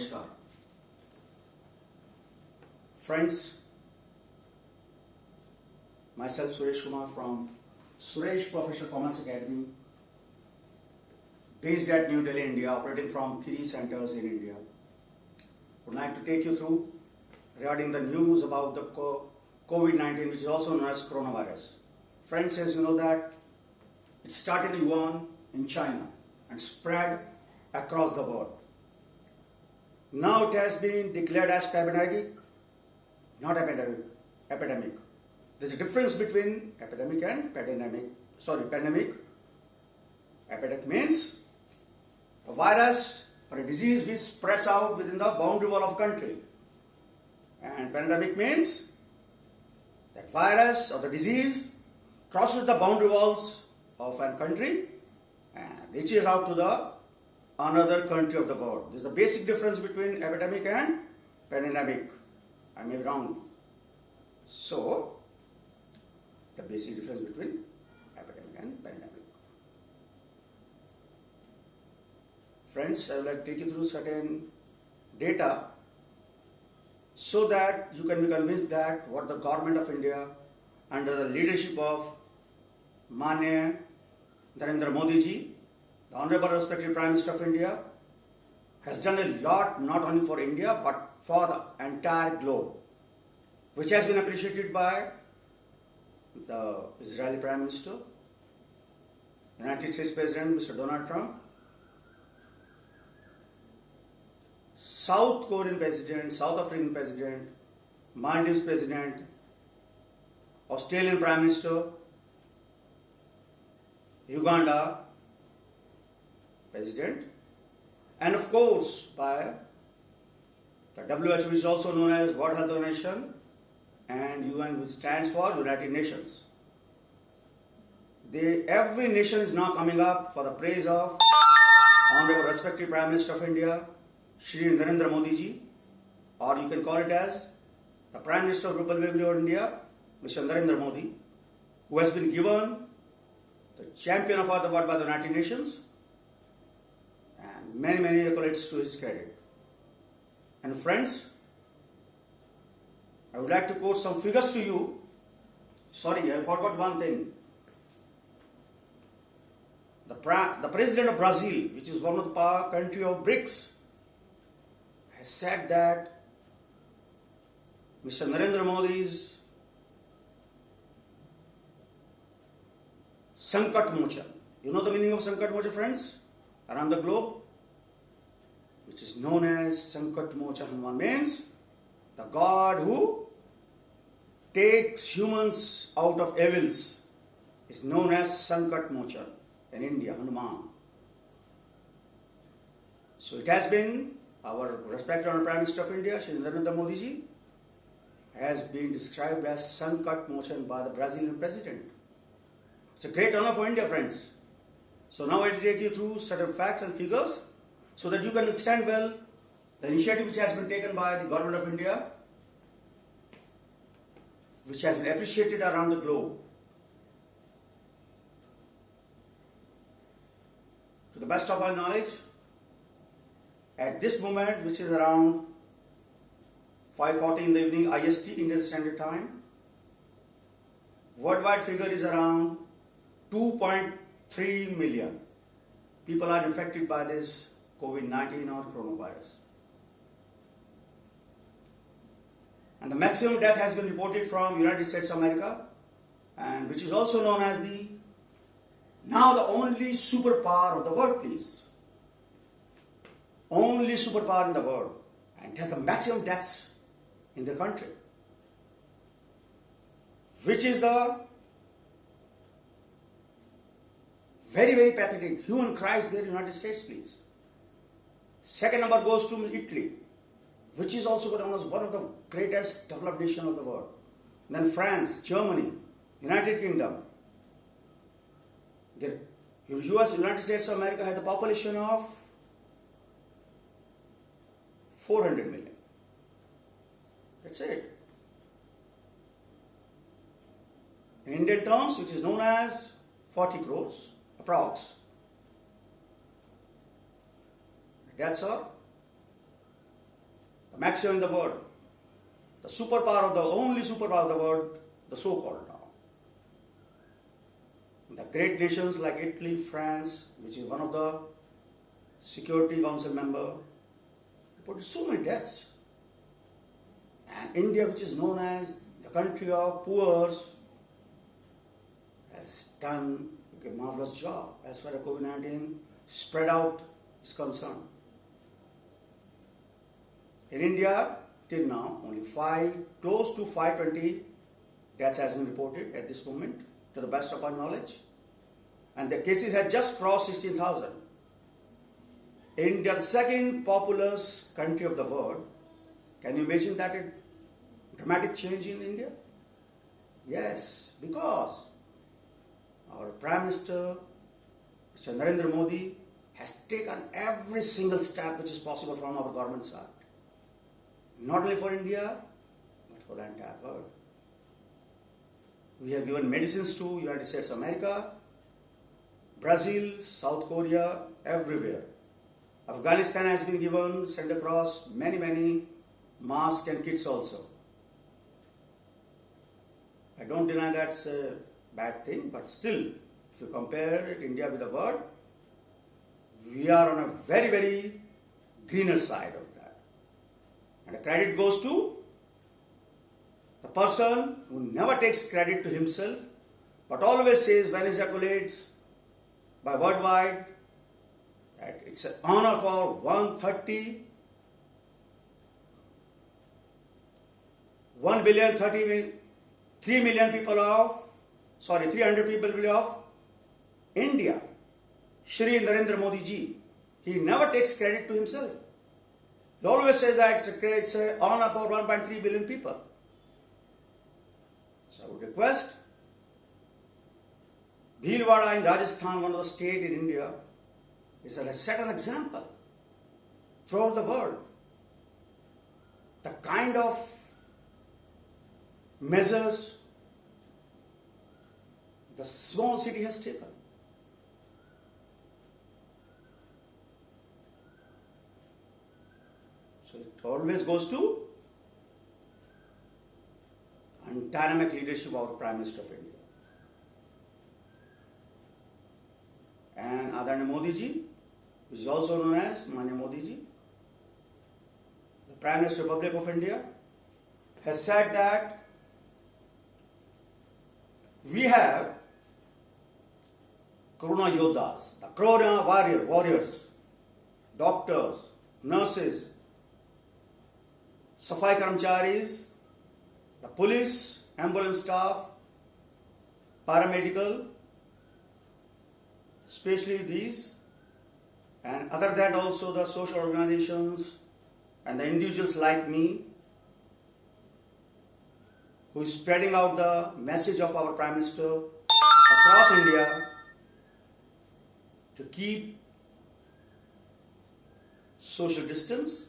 Namaskar. Friends, myself Suresh Kumar from Suresh Professional Commerce Academy, based at New Delhi, India, operating from 3 centers in India. Would like to take you through regarding the news about the COVID-19, which is also known as coronavirus. Friends, as you know that it started in Wuhan in China and spread across the world. Now it has been declared as pandemic, not epidemic. There's a difference between epidemic and pandemic. Pandemic. Epidemic means a virus or a disease which spreads out within the boundary wall of country. And pandemic means that virus or the disease crosses the boundary walls of a country and reaches out to the another country of the world. This is the basic difference between epidemic and pandemic. I may be wrong. So, the basic difference between epidemic and pandemic. Friends, I would like to take you through certain data so that you can be convinced that what the government of India under the leadership of Manya Narendra Modi ji, the Honorable Respected Prime Minister of India, has done a lot not only for India but for the entire globe, which has been appreciated by the Israeli Prime Minister, United States President Mr. Donald Trump, South Korean President, South African President, Maldives President, Australian Prime Minister, Uganda President, and of course by the WHO, which is also known as World Health Organization, and UN, which stands for United Nations. Every nation is now coming up for the praise of Honorable Respected Prime Minister of India, Shri Narendra Modi ji, or you can call it as the Prime Minister of Republic of India, Mr. Narendra Modi, who has been given the champion of the world by the United Nations, and many accolades to his credit. And friends, I would like to quote some figures to you. Sorry, I forgot one thing. The President of Brazil, which is one of the country of BRICS, has said that Mr. Narendra Modi's Sankat Mochan. You know the meaning of Sankat Mochan, friends? Around the globe, which is known as Sankat Mochan Hanuman, means the God who takes humans out of evils is known as Sankat Mochan in India, Hanuman. So it has been our respected Honorable Prime Minister of India, Shri Narendra Modi ji, has been described as Sankat Mochan by the Brazilian President. It's a great honor for India, friends. So now I will take you through certain facts and figures so that you can understand well the initiative which has been taken by the Government of India, which has been appreciated around the globe. To the best of our knowledge, at this moment, which is around 5:40 in the evening IST, Indian Standard Time, worldwide figure is around 2.3 million people are infected by this COVID-19 or coronavirus. And the maximum death has been reported from United States of America, and which is also known as the only superpower of the world, please. Only superpower in the world, and it has the maximum deaths in the country, which is the very pathetic. Human cries there, United States, please. Second number goes to Italy, which is also known as one of the greatest developed nations of the world. Then France, Germany, United Kingdom. The United States of America has a population of 400 million. That's it. In Indian terms, which is known as 40 crores, approx. Deaths are maximum in the world, the superpower of the only superpower of the world, the so-called now. The great nations like Italy, France, which is one of the Security Council member, reported so many deaths. And India, which is known as the country of poor, has done a marvelous job as far as COVID-19 spread out is concerned. In India, till now, only close to 520 deaths has been reported at this moment, to the best of our knowledge. And the cases had just crossed 16,000. India, the second populous country of the world. Can you imagine that a dramatic change in India? Yes, because our Prime Minister, Mr. Narendra Modi, has taken every single step which is possible from our government side. Not only for India, but for the entire world. We have given medicines to United States of America, Brazil, South Korea, everywhere. Afghanistan has been given, sent across many masks and kits also. I don't deny that's a bad thing, but still, if you compare India with the world, we are on a very greener side of that. And the credit goes to the person who never takes credit to himself, but always says when his accolades by worldwide that it's an honor for 300 people of India. Shri Narendra Modi ji, he never takes credit to himself. He always says that it's an honor for 1.3 billion people. So I would request Bhilwara in Rajasthan, one of the states in India, has set an example throughout the world. The kind of measures the small city has taken. So it always goes to dynamic leadership of the Prime Minister of India. And Adani Modi ji, which is also known as Manya Modi ji, the Prime Minister of the Republic of India, has said that we have Corona Yodhas, the Corona warriors, doctors, nurses, Safai Karamcharis, the police, ambulance staff, paramedical, especially these, and other than also the social organizations and the individuals like me who is spreading out the message of our Prime Minister across India to keep social distance.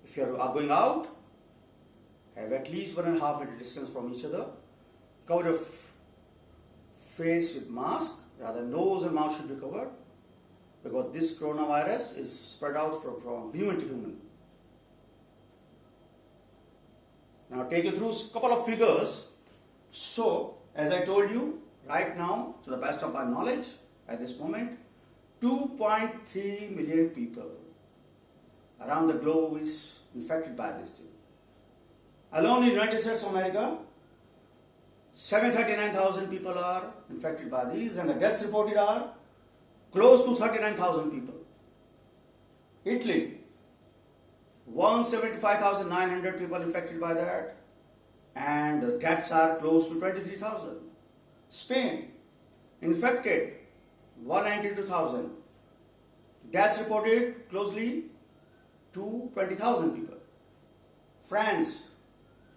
If you are going out, have at least 1.5 meter distance from each other. Cover your face with mask, rather nose and mouth should be covered, because this coronavirus is spread out from human to human. Now take you through a couple of figures. So, as I told you, right now, to the best of my knowledge, at this moment, 2.3 million people around the globe is infected by this thing. Alone in the United States of America, 739,000 people are infected by these, and the deaths reported are close to 39,000 people. Italy, 175,900 people infected by that, and the deaths are close to 23,000. Spain, infected 192,000. Deaths reported closely to 20,000 people. France,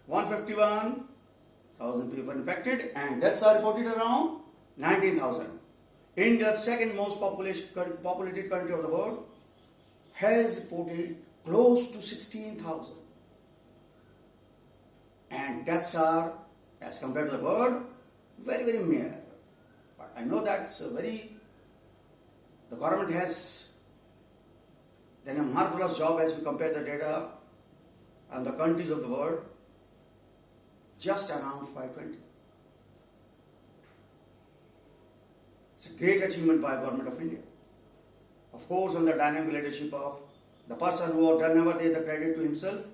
151,000 people infected, and deaths are reported around 19,000. India, second most populated country of the world, has reported close to 16,000. And deaths are, as compared to the world, very mere. But I know that's the government has done a marvelous job as we compare the data and the countries of the world, just around 520. It's a great achievement by the Government of India. Of course, under dynamic leadership of the person who never take the credit to himself,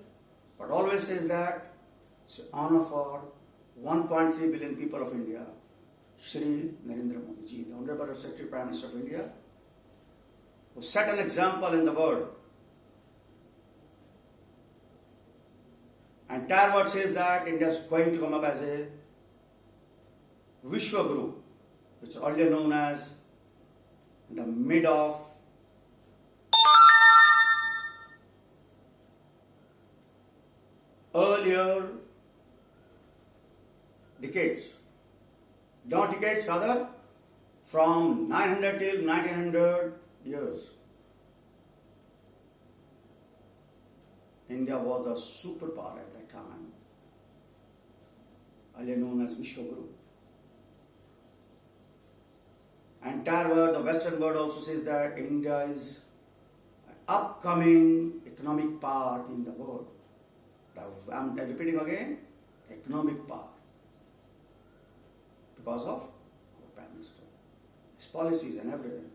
but always says that it's an honor for 1.3 billion people of India, Shri Narendra Modi ji, the Honorable Secretary Prime Minister of India, who set an example in the world. And entire world says that India is going to come up as a Vishwa Guru, which is earlier known as in the mid of earlier decades. Not decades, rather, from 900 till 1900 years. India was a superpower at that time, earlier known as Vishwaguru. Entire world, the Western world also says that India is an upcoming economic power in the world. I'm repeating again, economic power, because of our Prime Minister, his policies and everything.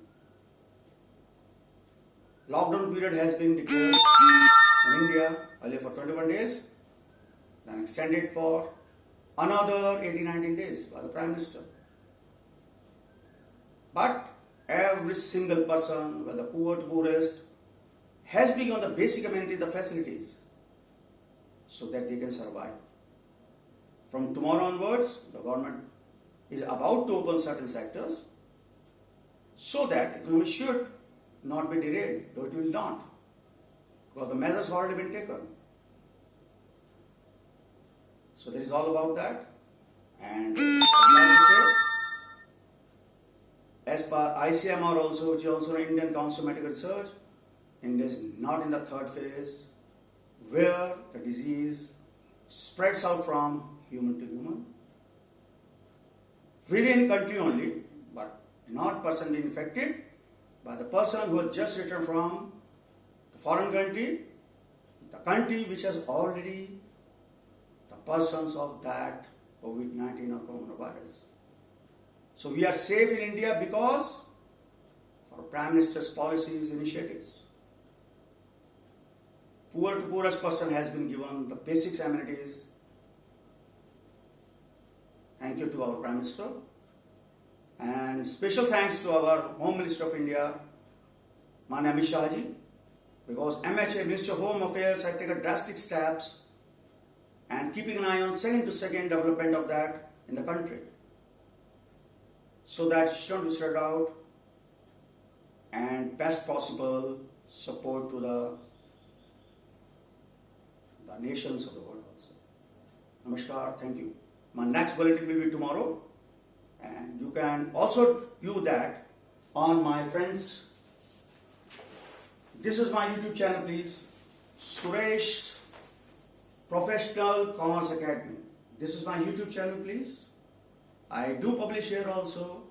Lockdown period has been declared in India earlier for 21 days, then extended for another 80-90 days by the Prime Minister. But every single person, whether poor to poorest, has been on the basic amenities, the facilities, so that they can survive. From tomorrow onwards, the government is about to open certain sectors so that economy should not be derailed, though it will not, because the measures have already been taken. So this is all about that. And I'd like to say, as per ICMR also, which is also an Indian Council of Medical Research, India is not in the third phase, where the disease spreads out from human to human, within country only, but not person being infected, by the person who has just returned from the foreign country, the country which has already the persons of that COVID-19 or coronavirus. So we are safe in India because of our Prime Minister's policies, initiatives. Poor to poorest person has been given the basic amenities. Thank you to our Prime Minister. And special thanks to our Home Minister of India, Manya Amit Shah ji, because MHA, Ministry of Home Affairs, had taken drastic steps and keeping an eye on second to second development of that in the country, so that it shouldn't be spread out, and best possible support to the nations of the world also. Namaskar, thank you. My next bulletin will be tomorrow, and you can also view that on my friends. This is my YouTube channel, please. Suresh Professional Commerce Academy. This is my YouTube channel, please. I do publish here also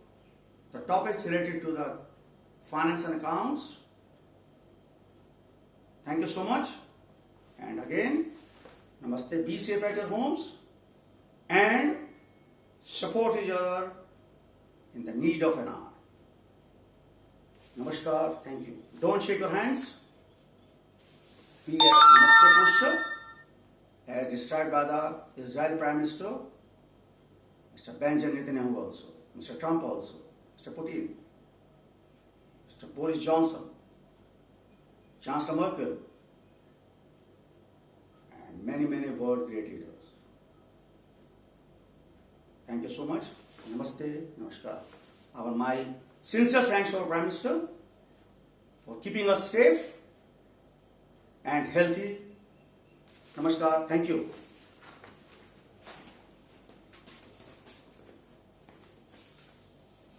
the topics related to the finance and accounts. Thank you so much. And again, namaste, be safe at your homes and support each other in the need of an hour. Namaskar, thank you. Don't shake your hands. Be at namaste posture as described by the Israel Prime Minister, Mr. Benjamin Netanyahu also, Mr. Trump also, Mr. Putin, Mr. Boris Johnson, Chancellor Merkel, and many, many world great leaders. Thank you so much. Namaste, namaskar. My sincere thanks to our Prime Minister for keeping us safe and healthy. Namaskar. Thank you.